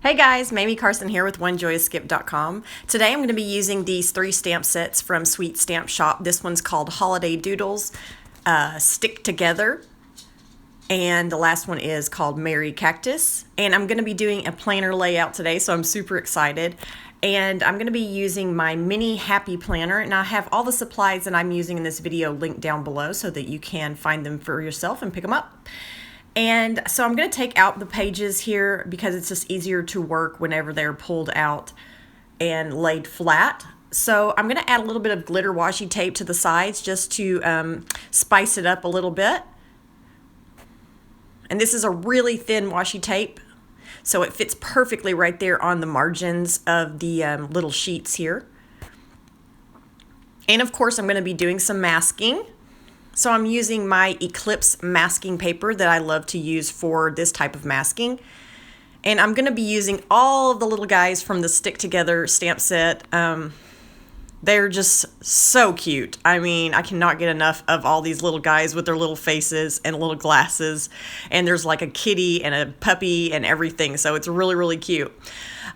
Hey guys, Mamie Carson here with OneJoyousGift.com. Today I'm going to be using these 3 stamp sets from Sweet Stamp Shop. This one's called Holiday Doodles, Stick Together, and the last one is called Merry Cactus. And I'm going to be doing a planner layout today, so I'm super excited. And I'm going to be using my mini happy planner, and I have all the supplies that I'm using in this video linked down below so that you can find them for yourself and pick them up. And so I'm going to take out the pages here because it's just easier to work whenever they're pulled out and laid flat. So I'm going to add a little bit of glitter washi tape to the sides just to spice it up a little bit. And this is a really thin washi tape, so it fits perfectly right there on the margins of the little sheets here. And of course I'm going to be doing some masking. So I'm using my Eclipse masking paper that I love to use for this type of masking. And I'm going to be using all of the little guys from the Stick Together stamp set. They're just so cute. I mean, I cannot get enough of all these little guys with their little faces and little glasses. And there's like a kitty and a puppy and everything. So it's really, really cute.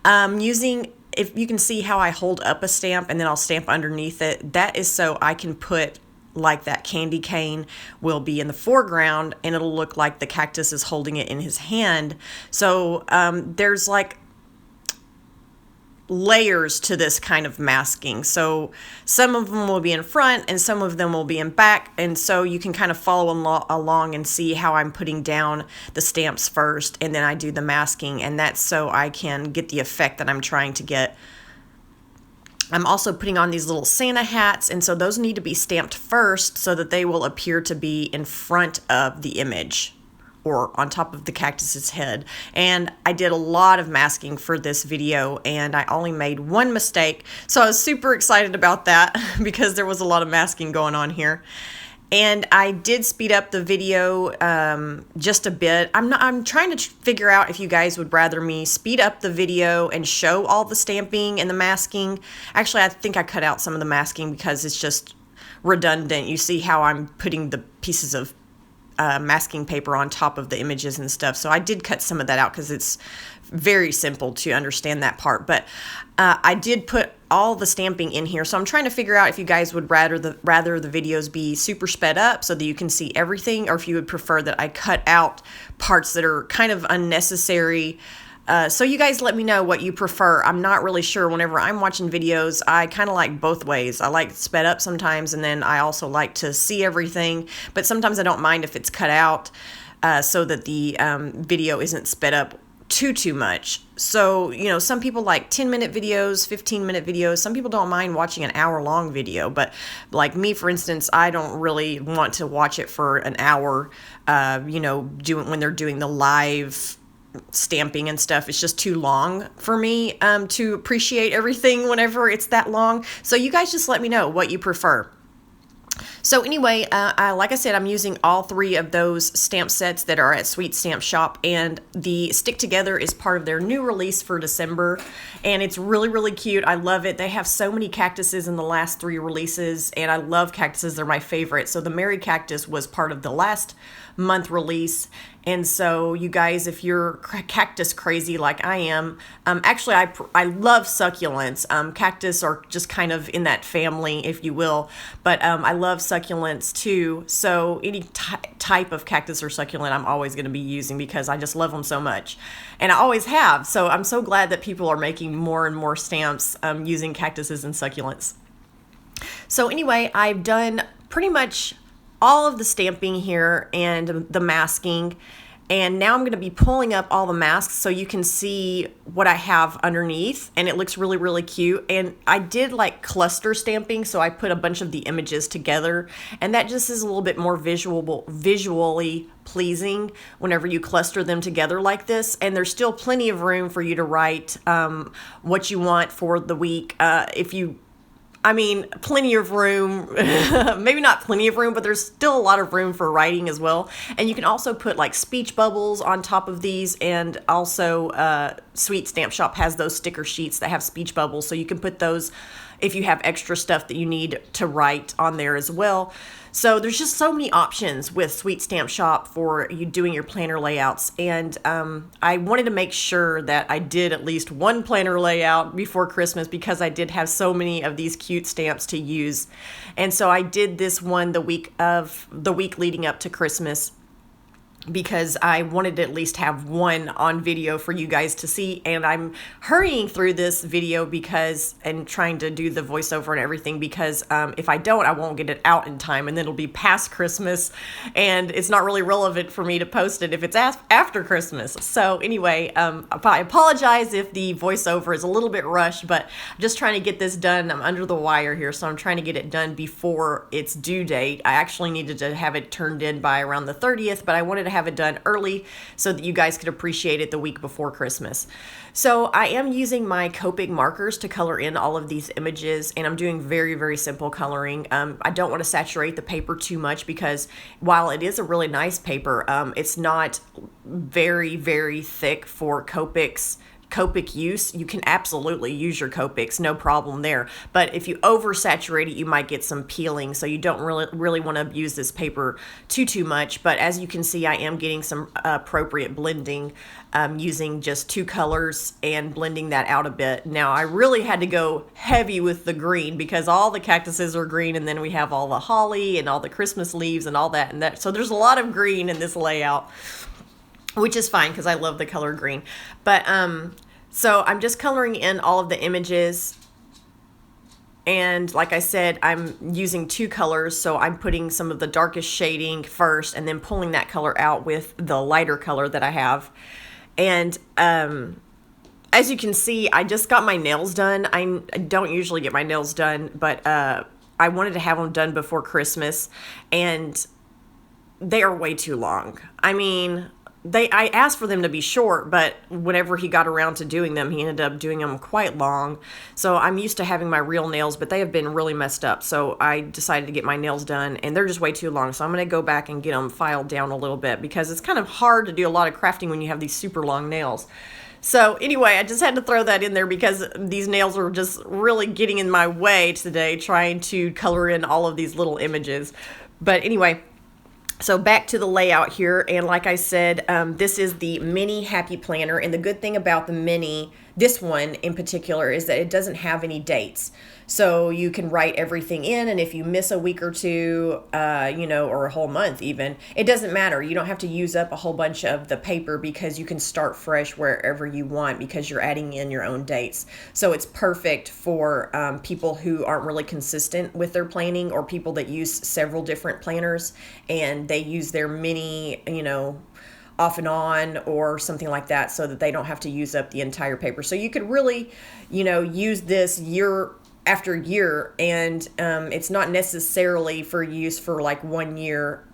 If you can see how I hold up a stamp and then I'll stamp underneath it, that is so I can put like that candy cane will be in the foreground and it'll look like the cactus is holding it in his hand. So there's like layers to this kind of masking. So some of them will be in front and some of them will be in back, and so you can kind of follow along and see how I'm putting down the stamps first and then I do the masking, and that's so I can get the effect that I'm trying to get. I'm also putting on these little Santa hats, and so those need to be stamped first so that they will appear to be in front of the image or on top of the cactus's head. And I did a lot of masking for this video and I only made one mistake, so I was super excited about that because there was a lot of masking going on here. And I did speed up the video just a bit. I'm trying to figure out if you guys would rather me speed up the video and show all the stamping and the masking. Actually, I think I cut out some of the masking because it's just redundant. You see how I'm putting the pieces of masking paper on top of the images and stuff. So I did cut some of that out because it's very simple to understand that part. But I did put all the stamping in here. So I'm trying to figure out if you guys would rather the videos be super sped up so that you can see everything, or if you would prefer that I cut out parts that are kind of unnecessary. So you guys let me know what you prefer. I'm not really sure. Whenever I'm watching videos, I kind of like both ways. I like sped up sometimes, and then I also like to see everything. But sometimes I don't mind if it's cut out so that the video isn't sped up too much. So, you know, some people like 10-minute videos, 15-minute videos. Some people don't mind watching an hour-long video. But like me, for instance, I don't really want to watch it for an hour, you know, when they're doing the live stamping and stuff. It's just too long for me to appreciate everything whenever it's that long. So you guys just let me know what you prefer. So anyway, like I said, I'm using all 3 of those stamp sets that are at Sweet Stamp Shop, and the Stick Together is part of their new release for December, and it's really, really cute. I love it. They have so many cactuses in the last 3 releases, and I love cactuses. They're my favorite. So the Merry Cactus was part of the last month release, and so you guys, if you're cactus crazy like I am, actually I love succulents. Cactus are just kind of in that family, if you will, but I love succulents too. So any type of cactus or succulent I'm always going to be using because I just love them so much, and I always have. So I'm so glad that people are making more and more stamps using cactuses and succulents. So anyway, I've done pretty much all of the stamping here and the masking, and now I'm going to be pulling up all the masks so you can see what I have underneath, and it looks really, really cute. And I did like cluster stamping, so I put a bunch of the images together, and that just is a little bit more visually pleasing whenever you cluster them together like this. And there's still plenty of room for you to write what you want for the week. Plenty of room, maybe not plenty of room, but there's still a lot of room for writing as well. And you can also put like speech bubbles on top of these, and also Sweet Stamp Shop has those sticker sheets that have speech bubbles, so you can put those if you have extra stuff that you need to write on there as well. So there's just so many options with Sweet Stamp Shop for you doing your planner layouts. And I wanted to make sure that I did at least one planner layout before Christmas, because I did have so many of these cute stamps to use. And so I did this one the week leading up to Christmas, because I wanted to at least have one on video for you guys to see. And I'm hurrying through this video and trying to do the voiceover and everything, because if I don't, I won't get it out in time, and then it'll be past Christmas, and it's not really relevant for me to post it if it's after Christmas. So anyway, I apologize if the voiceover is a little bit rushed, but I'm just trying to get this done. I'm under the wire here, so I'm trying to get it done before its due date. I actually needed to have it turned in by around the 30th, but I wanted to have it done early so that you guys could appreciate it the week before Christmas. So I am using my Copic markers to color in all of these images, and I'm doing very, very simple coloring. I don't want to saturate the paper too much, because while it is a really nice paper, it's not very, very thick for Copic use. You can absolutely use your Copics, no problem there. But if you oversaturate it, you might get some peeling. So you don't really want to use this paper too much. But as you can see, I am getting some appropriate blending using just 2 colors and blending that out a bit. Now, I really had to go heavy with the green, because all the cactuses are green, and then we have all the holly and all the Christmas leaves and all that. So there's a lot of green in this layout, which is fine because I love the color green. But so I'm just coloring in all of the images, and like I said, I'm using 2 colors, so I'm putting some of the darkest shading first and then pulling that color out with the lighter color that I have. And as you can see, I just got my nails done. I don't usually get my nails done, but I wanted to have them done before Christmas, and they are way too long. I mean, I asked for them to be short, but whenever he got around to doing them, he ended up doing them quite long. So I'm used to having my real nails, but they have been really messed up. So I decided to get my nails done, and they're just way too long. So I'm going to go back and get them filed down a little bit, because it's kind of hard to do a lot of crafting when you have these super long nails. So anyway, I just had to throw that in there, because these nails are just really getting in my way today, trying to color in all of these little images. But anyway, so back to the layout here, and like I said, this is the mini happy planner, and the good thing about the mini, this one in particular, is that it doesn't have any dates. So you can write everything in, and if you miss a week or two, or a whole month even, it doesn't matter. You don't have to use up a whole bunch of the paper, because you can start fresh wherever you want, because you're adding in your own dates. So it's perfect for people who aren't really consistent with their planning, or people that use several different planners and they use their mini, off and on or something like that, so that they don't have to use up the entire paper. So you could really, use this year after year, and it's not necessarily for use for like 1 year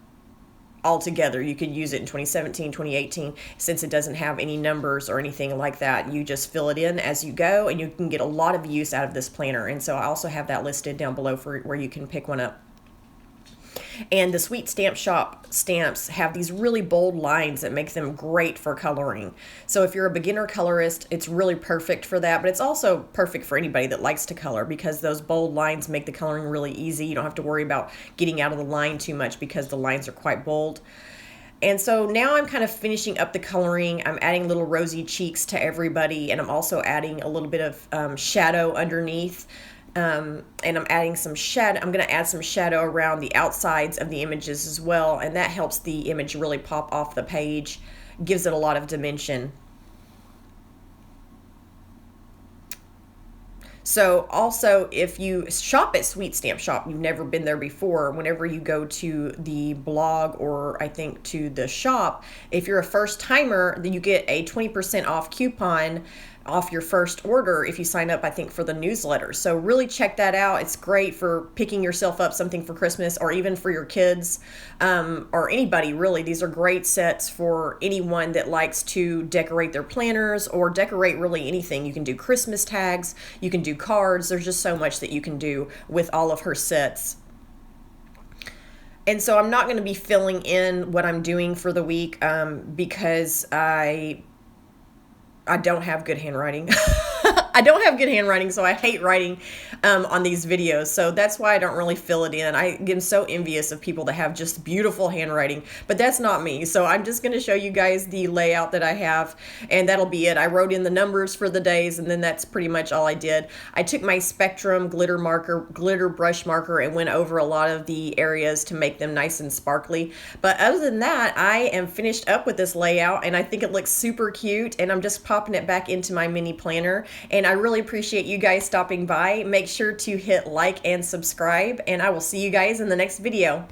altogether. You could use it in 2017, 2018, since it doesn't have any numbers or anything like that. You just fill it in as you go, and you can get a lot of use out of this planner. And so I also have that listed down below for where you can pick one up. And the Sweet Stamp Shop stamps have these really bold lines that make them great for coloring. So if you're a beginner colorist, it's really perfect for that, but it's also perfect for anybody that likes to color, because those bold lines make the coloring really easy. You don't have to worry about getting out of the line too much, because the lines are quite bold. And so now I'm kind of finishing up the coloring. I'm adding little rosy cheeks to everybody, and I'm also adding a little bit of shadow underneath. And I'm adding some shadow. I'm going to add some shadow around the outsides of the images as well, and that helps the image really pop off the page, gives it a lot of dimension. So also, if you shop at Sweet Stamp Shop, you've never been there before, whenever you go to the blog, or I think to the shop, if you're a first timer, then you get a 20% off coupon off your first order if you sign up, I think, for the newsletter. So really check that out. It's great for picking yourself up something for Christmas, or even for your kids, or anybody really. These are great sets for anyone that likes to decorate their planners, or decorate really anything. You can do Christmas tags, you can do cards. There's just so much that you can do with all of her sets. And so I'm not going to be filling in what I'm doing for the week, because I don't have good handwriting. I don't have good handwriting, so I hate writing on these videos. So that's why I don't really fill it in. I am so envious of people that have just beautiful handwriting, but that's not me. So I'm just going to show you guys the layout that I have, and that'll be it. I wrote in the numbers for the days, and then that's pretty much all I did. I took my Spectrum glitter brush marker, and went over a lot of the areas to make them nice and sparkly. But other than that, I am finished up with this layout, and I think it looks super cute, and I'm just popping it back into my mini planner. And I really appreciate you guys stopping by. Make sure to hit like and subscribe, and I will see you guys in the next video.